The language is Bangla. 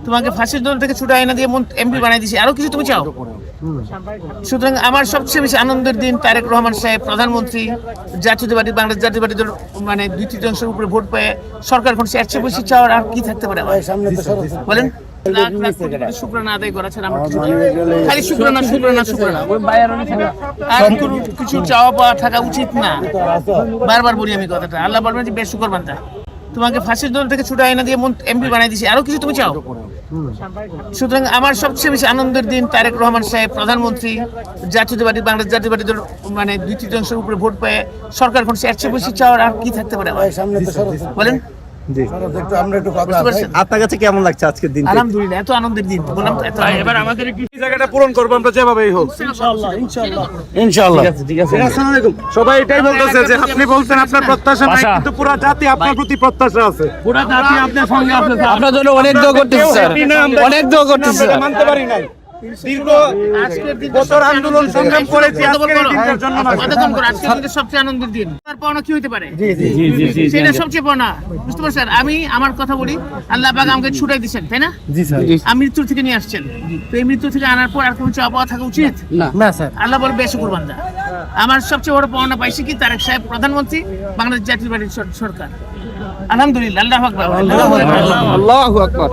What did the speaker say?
তোমাকে ফাঁসির দণ্ড থেকে ছুটে আইনা দিয়ে এমপি বানাই দিয়েছি, আরো কিছু তুমি চাও? সুতরাং আমার সবচেয়ে বেশি আনন্দের দিন তারেক রহমান সাহেব প্রধানমন্ত্রী, জাতীয়তাবাদী বাংলাদেশ জাতীয়তাবাদী দল মানে 2/3 উপরে ভোট পেয়ে সরকার করছে, এর চেয়ে বেশি চাওয়ার আর কি থাকতে পারে? বলেন, লাখ লাখ কোটি কোটি শুকরানা আদায় করা ছাড়া আমার কিছু নেই। খালি শুকরানা শুকরানা শুকরানা, আর কোনো কিছু চাওয়া পাওয়া থাকা উচিত না। বারবার বলি আমি কথাটা, আল্লাহ বলবেন যে বেশুকর বান্দা, তোমাকে ফাঁসির দণ্ড থেকে ছুটে আইনা দিয়ে এমপি বানাই দিয়েছি, আরো কিছু তুমি চাও? সুতরাং আমার সবচেয়ে বেশি আনন্দের দিন তারেক রহমান সাহেব প্রধানমন্ত্রী, জাতীয়তাবাদী বাংলাদেশ জাতীয়তাবাদী দল মানে 2/3 উপরে ভোট পেয়ে সরকার করছে, এর চেয়ে বেশি চাওয়ার আর কি থাকতে পারে? বলেন। আপনার কাছে কেমন লাগছে আজকের দিন? আলহামদুলিল্লাহ, এত আনন্দের দিন বললাম তো, এবার আমাদের এই জায়গাটা পূরণ করবো আমরা যেভাবেই হোক ইনশাআল্লাহ। ঠিক আছে। আসসালামু আলাইকুম। সবাই এটাই বলতেছে যে আপনি বলছেন আপনার প্রত্যাশা নাই, কিন্তু পুরো জাতি আপনার প্রতি প্রত্যাশা আছে। পুরো জাতি আপনার সঙ্গে আছে। আপনার জন্য অনেক দোয়া করতেছি স্যার, অনেক দোয়া করতেছি স্যার। মানতে পারি নাই, দীর্ঘ বছর আন্দোলন সংগ্রাম করেছি, আজকের এই দিনটার জন্য না। আজকের দিনটা সবচেয়ে আনন্দের দিন। আর পাওনা কি হইতে পারে? সেটা সবচেয়ে পাওনা, বুঝতে পারছেন? আমি আমার কথা বলি, আল্লাহ পাক আমাকে ছুটাই দিচ্ছেন, তাই না? আমি মৃত্যু থেকে নিয়ে আসছেন, তো এই মৃত্যু থেকে আনার পর আর কোনো চাওয়া পাওয়া থাকা উচিত না স্যার। আল্লাহ বলে বেশুকর বান্দা। আমার সবচেয়ে বড় পাওনা পাইছি কি, তারেক সাহেব প্রধানমন্ত্রী, বাংলাদেশ জাতীয়তাবাদী সরকার। আলহামদুলিল্লাহ, আল্লাহু আকবার। আল্লাহু আকবার।